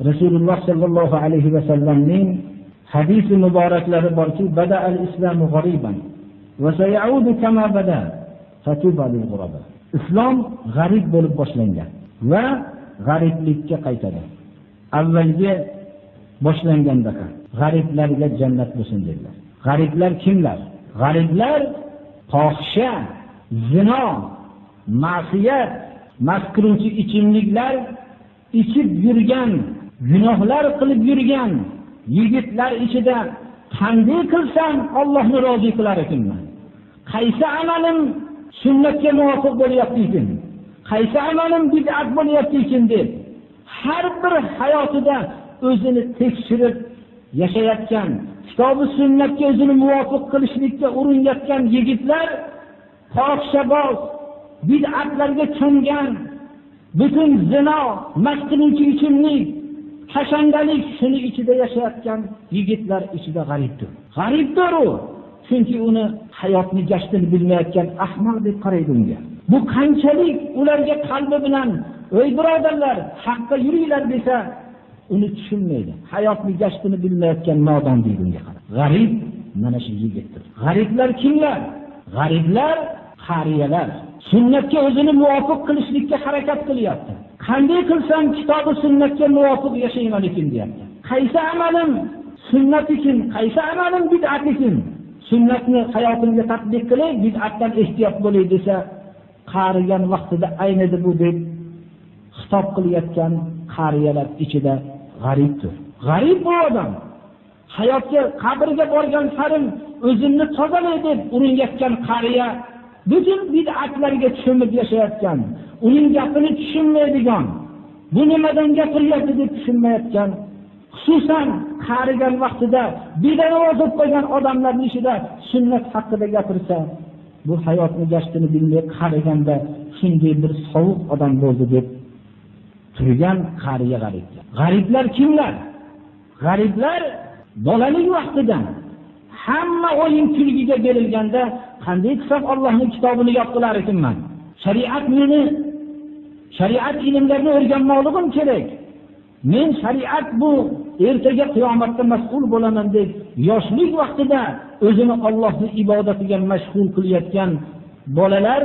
Rasululloh sallallohu alayhi va sallamning hadisi muboraklari borki, bada al-islamu g'ariban va sayaudu kama bada fatuba lil ghuraba. Islom g'arib bo'lib boshlangan va g'ariblikka qaytadi. Avvalgi boshlangandaqa g'ariblarga jannat bo'lsin dedilar. G'ariblar kimlar? G'ariblar fohisha, zino, ma'siyat, mast qiluvchi ichimliklar ichib yurgan, gunohlar qilib yurgan yigitlar ichida qanday qilsam Allohni rozi qilar ekanman? Qaysi amalim sunnatga muvofiq bo'lyapti ekan? Qaysi amalim bid'at bo'lyapti ekan deb har bir hayotida o'zini tekshirib yashayotgan, kitobi sunnatga o'zini muvofiq qilishlikka urinayotgan yigitlar fohishaboz, bid'atlarga cho'mgan, butun zino, mast qiluvchi ichimlik, hashandalik shuni ichida yashayotgan yigitlar ichida g'aribdir. G'aribdir u. Chunki uni hayotni gashtini bilmayotgan ahmoq deb qaraydi unga. Bu qanchalik ularga qalbi bilan "Ey birodarlar, haqqa yuringlar" desa, uni tushunmaydi. Hayotni gashtini bilmayotgan nodon deydi unga qarab. G'arib mana shu yigitdir. G'ariblar kimlar? G'ariblar qariyalar. Sunnatga o'zini muvofiq qilishlikka harakat qilyapti. Qanday qilsam kitobi sunnatga muvofiq yashayman ekan deyapti. Qaysi amalim sunnat ekan, qaysi amalim bid'at ekan? Sunnatni hayotimga tatbiq qilay, bid'atdan ehtiyot bo'lay desa, qarigan vaqtida aynidi bu deb xitob qilayotgan qariyalar ichida g'aribdir. G'arib bu odam. Hayotga, qabrga borgan sarim o'zini tozalay deb urinayotgan qariya butun bid'atlarga cho'mib yashayotgan, uning gapini tushunmaydigan, bu nimadan gapiryapti deb tushunmayotgan, xususan qarigan vaqtida bid'at o'qib qo'ygan odamlarning ichida sunnat haqida gapirsa, bu hayotni gashtini bilmay qaraganda shunday bir sovuq odam bo'ldi deb turgan qariya g'ariblar. G'ariblar kimlar? G'ariblar bolalik vaqtidan hamma o'yin kulgiga berilganda qanday qilsam Allohning kitobini yod qilar ekanman? Shariat ilmlarini o'rganmoqligim kerak. Men shariat bu ertaga qiyomatda mas'ul bo'laman deb yoshlik vaqtida o'zini Allohning ibodatiga mashg'ul qilayotgan bolalar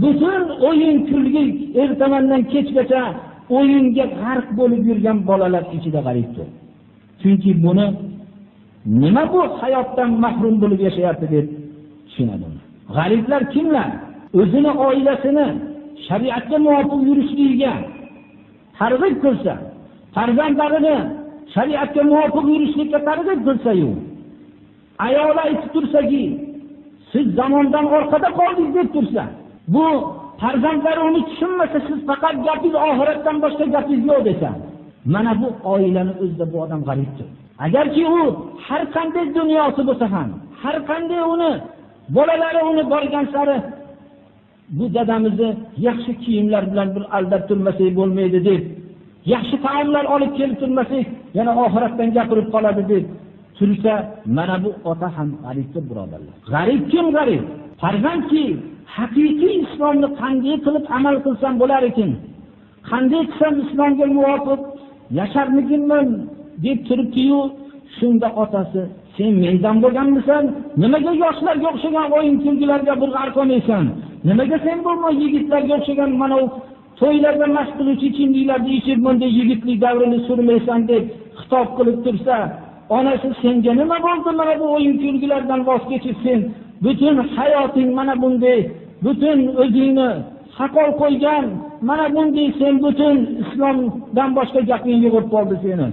butun o'yin kulgi ertamandan kechgacha o'yinga g'arq bo'lib yurgan bolalar ichida g'aribdir. Chunki buni nima bu hayotdan mahrum bo'lib yashayapti deb tushunadi. G'ariblar kimlar? O'zini oilasini shariatga muvofiq yurishligiga targ'ib qilsa, farzandlarini shariatga muvofiq yurishlikka targ'ib qilsa-yu, ayoli aytib tursaki, siz zamondan orqada qoldingiz deb tursa, bu farzandlari uni tushunmasa, siz faqat gapingiz oxiratdan boshqa gapingiz yo'q desa, mana bu oilani o'zida bu odam g'aribdir. Agarki u har qanday dunyosi bo'lsa ham, har qanday uni bolalari uni borgan sari bu dadamizni yaxshi kiyimlar bilan bir aldab turmasak bo'lmaydi deb, yaxshi taomlar olib kelib turmasak, yana oxiratdan gapirib qoladi deb tursa, mana bu ota ham g'aribdir, birodarlar. G'arib kim g'arib? Farzandki haqiqiy islomni qanday qilib amal qilsam bo'lar ekan, qanday qilsam islomga muvofiq yasharmikinman deb turibdi-yu, shunda otasi, sen mendan bo'lganmisan? Nimaga yoshlarga o'xshagan o'yin kulgilarga bir g'arq olmaysan? Nimaga sen bo'lma yigitlarga o'xshagan mana to'ylarda mast qiluvchi ichimliklarni ichib bunday yigitlik davrini surmaysan deb xitob qilib tursa, onasi senga nima bo'ldi? Mana bu o'yin kulgilardan voz kechib sen butun hayoting mana bunday, butun o'zingni saqol qo'ygan, mana bunday sen butun islomdan boshqa gaping yo'q qoldi seni.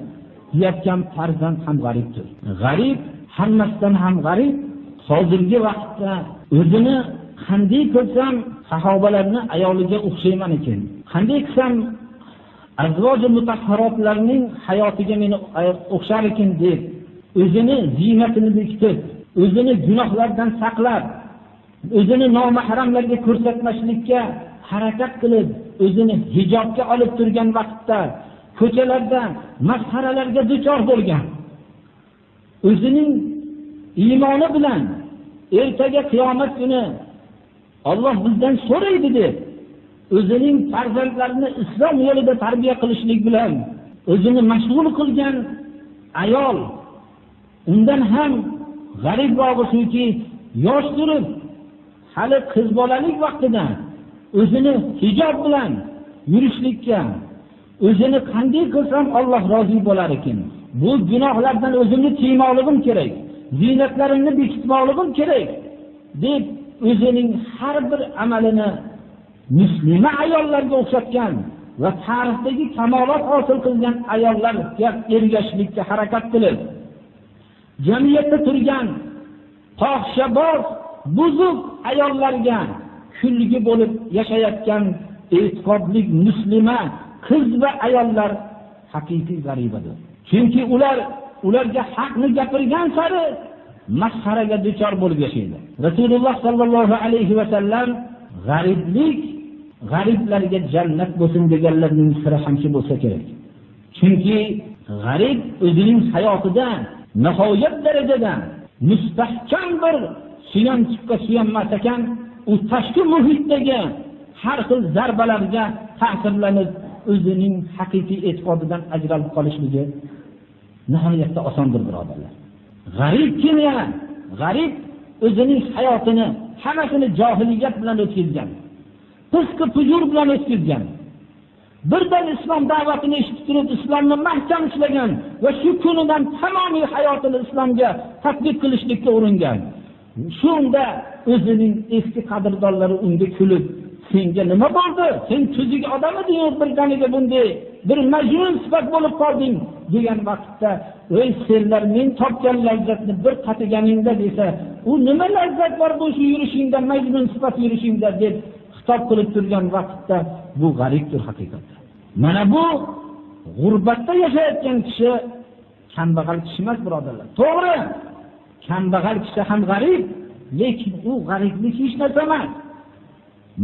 Deyotgan farzand ham g'aribdir. G'arib hammasidan ham g'arib. Hozirgi vaqtda o'zini qanday qilsam sahobalarni ayoliga o'xshayman ekan, qanday qilsam azvoji mutahharotlarning hayotiga meni o'xshar ekan deb o'zini ziynatini bekitib, o'zini gunohlardan saqlab, o'zini nomahramlarga ko'rsatmaslikka harakat qilib, o'zini hijobga olib turgan vaqtda ko'chalarda masxaralarga duchor bo'lgan, o'zining iymoni bilan ertaga qiyomat kuni Alloh bizdan so'raydi deb o'zining farzandlarini islom yo'lida tarbiya qilishlik bilan o'zini mashg'ul qilgan ayol undan ham g'aribroq shuki, yosh turib, hali qiz bolalik vaqtida o'zini hijob bilan yurishlikka, o'zini qanday qilsam Alloh rozi bo'lar ekan, bu gunohlardan o'zimni tiymoqligim kerak, ziynatlarimni bekitmoqligim kerak deb o'zining har bir amalini muslima ayollarga o'xshatgan va tarixdagi kamolot hosil qilgan ayollarga ergashishlikka harakat qilib, jamiyatda turgan fohishaboz, buzuq ayollarga kulgi bo'lib yashayotgan e'tiqodli muslima qiz va ayollar haqiqiy g'aribadir. Chunki ularga haqni gapirgan sari masxaraga duchor bo'lib yashaydi. Rasululloh sallallohu alayhi va sallam g'ariblarga jannat bo'lsin deganlarning siri ham shu bo'lsa kerak. Chunki g'arib o'zining hayotida nihoyat darajada mustahkam bir suyanchiqqa suyanmas ekan, u tashqi muhitdagi har xil zarbalarga ta'sirlanib o'zining haqiqiy e'tiqodidan ajralib qolishligi nihoyatda osondir, birodarlar. G'arib kim yana? G'arib o'zining hayotini hammasini johiliyat bilan o'tkazgan, fisq fujur bilan o'tkazgan. Birdan islom da'vatini eshitib turib, islomni mahkam ushlagan va shu kunidan tamomiy hayotini islomga tatbiq qilishlikka uringan. Shunda o'zining eski qadrdonlari unga kulib, senga nima bo'ldi? Sen tuzuk odam eding, birdaniga bunday bir majnun sifat bo'lib qolding degan vaqtda, "Ey senlar, men topgan lazzatni bir qatiganingda" desa, "U nima lazzat bor bu shu yurishingda, majnun sifat yurishingda" deb xitob qilib turgan vaqtda, bu g'aribdir haqiqatda. Mana bu g'urbatda yashayotgan kishi kambag'al kishi emas, birodarlar. To'g'ri, kambag'al kishi ham g'arib, lekin u g'ariblik hech narsa emas.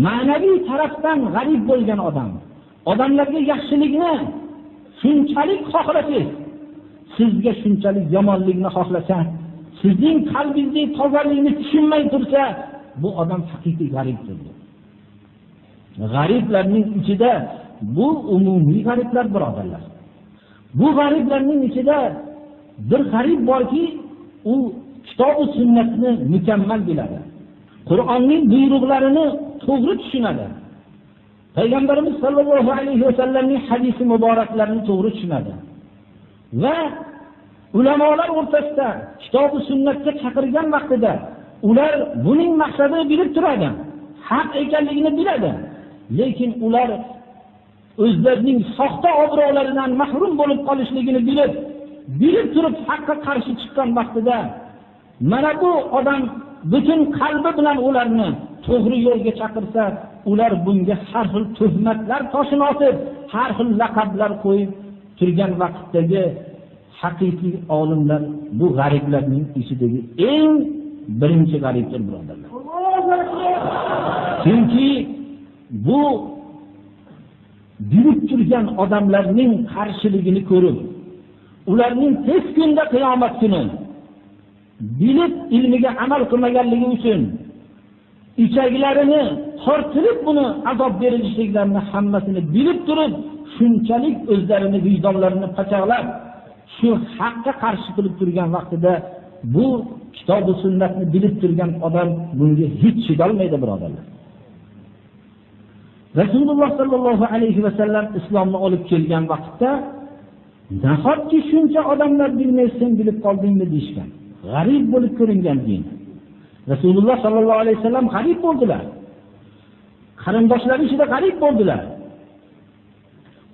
Ma'naviy tarafdan g'arib bo'lgan odam, odamlarga yaxshilikni shunchalik xohlasangiz, sizga shunchalik yomonlikni xohlasa, sizning qalbingizdagi tozalikni tushunmay tursa, bu odam haqiqiy g'aribdir. G'ariblarning ichida bu umumiy g'ariblar, birodarlar. Bu g'ariblarning ichida bir g'arib borki, u kitob va sunnatni mukammal biladi. Qur'onning buyruqlarini to'g'ri tushunadi. Payg'ambarimiz sollallohu alayhi va sallamning hadisi muboraklarini to'g'ri tushunadi. Va ulamolar o'rtasida kitob va sunnatga chaqirgan vaqtida ular buning maqsadini bilib turadi, haq ekanligini biladi. Lekin ular o'zlarining soxta obro'laridan mahrum bo'lib qolishligini bilib turib haqqa qarshi chiqqan vaqtida, mana bu odam butun qalbi bilan ularni to'g'ri yo'lga chaqirsa, ular bunga har xil tuhmatlar toshini otib, har xil laqablar qo'yib turgan vaqtdagi haqiqiy olimlar bu g'ariblarning ichidagi eng birinchi g'aribdir, birodarlar. Chunki bu bilib turgan odamlarning qarshiligini ko'rib, ularning tez kunda qiyomat kuni bilib ilmiga amal qilmaganligi uchun ichaklarini tortilib buni azob berilishliklarini hammasini bilib turib, shunchalik o'zlarini vijdonlarini pachaqlab shu haqqa qarshi qilib turgan vaqtida bu kitob va sunnatni bilib turgan odam bunga hech chidolmaydi, birodarlar. Rasululloh sallallohu alayhi va sallam islomni olib kelgan vaqtda nahotki shuncha odamlar bilmaysan bilib qoldingmi deyishgan. G'arib bo'lib ko'ringan din. Rasululloh sallallohu alayhi va sallam g'arib bo'ldilar. Qarindoshlari ichida g'arib bo'ldilar.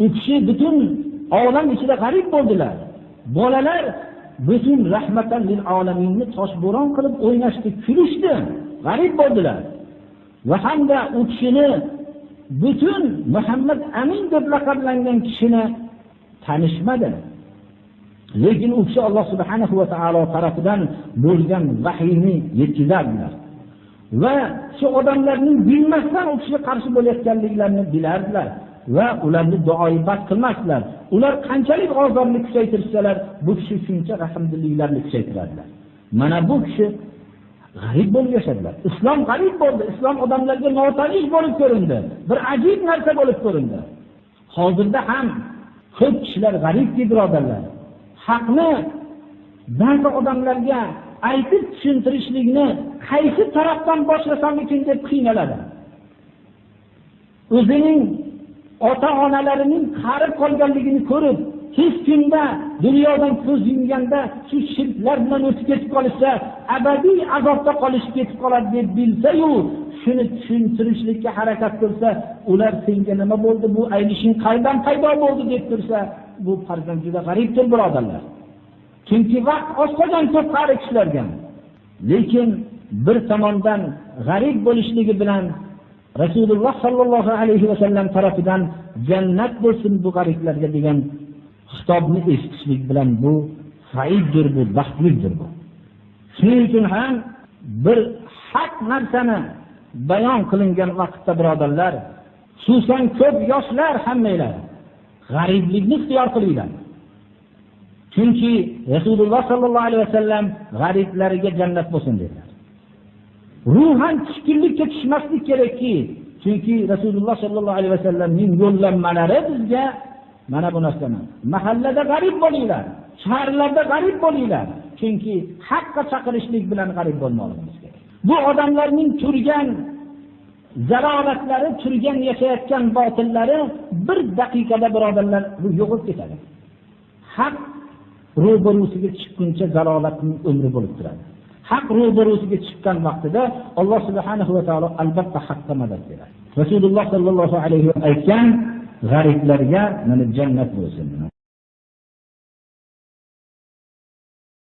U kishi butun olam ichida g'arib bo'ldilar. Bolalar butun rahmatan lil alaminni toshbo'ron qilib o'ynashdi, kulishdi, g'arib bo'ldilar. Va hamda u kishini butun Muhammad Amin deb laqablangan kishini tanishmadi. Lekin u kishi Alloh subhanahu va taolo tarafidan bo'lgan vahiyni yetkazardilar. Va shu odamlarning bilmasdan u kishi qarshi bo'layotganliklarini bilardilar va ularni duoibat qilmasdilar. Ular qanchalik ozorni kuchaytirsalar, bu kishi shuncha rahmdilliklarni kuchaytiradilar. Mana bu kishi g'arib bo'lib yashadilar. Islom g'arib bo'ldi. Islom odamlarga notanish bo'lib ko'rindi. Bir ajib narsa bo'lib ko'rindi. Hozirda ham Ko'p kishilar g'aribki birodarlar. Haqni ba'zi odamlarga aytib tushuntirishlikni qaysi tarafdan boshlasammikin deb qiynaladi. O'zining ota-onalarining qarib qolganligini ko'rib, hech kunda dunyodan ko'z yumganda shu shirklar bilan o'tib ketib qolsa, abadiy azobda qolishib ketib qoladi deb bilsa-yu, shuni tushuntirishlikka harakat qilsa, ular senga nima bo'ldi, bu aylishing qaydan paydo bo'ldi deb tursa, bu farzand juda g'aribdir birodarlar. Chunki vaqt oz qolgan ko'p qari kishilarga. Lekin bir tomondan g'arib bo'lishligi bilan Rasululloh sallallohu alayhi va sallam tarafidan jannat bo'lsin bu g'ariblarga degan xitobni eshitishlik bilan bu saiddir, bu baxtlidir bu. Shuning uchun ham bir haq narsani bayon qilingan vaqtda birodarlar, xususan ko'p yoshlar hammanglar g'ariblikni ixtiyor qilinglar. Chunki Rasululloh sallallohu alayhi va sallam g'ariblarga jannat bo'lsin dedilar. Ruhan tushkunlikka tushmaslik kerakki, chunki Rasululloh sallallohu alayhi va sallamning yo'llanmalari bizga mana bu narsani. Mahallada g'arib bo'linglar, shaharlarda g'arib bo'linglar. Chunki haqqa chaqirishlik bilan g'arib bo'lmoqimiz kerak. Bu odamlarning turgan zalolatlari, turgan yashayotgan botillari bir daqiqada birodarlar bu yo'qib ketadi. Haq ro'barusiga chiqquncha zalolatning umri bo'lib turadi. Haq ro'barusiga chiqqan vaqtida Alloh subhanahu va taolo albatta haqqa madad beradi. Rasululloh sallallohu alayhi va sallam aytgan g'ariblarga mana jannat bo'lsin.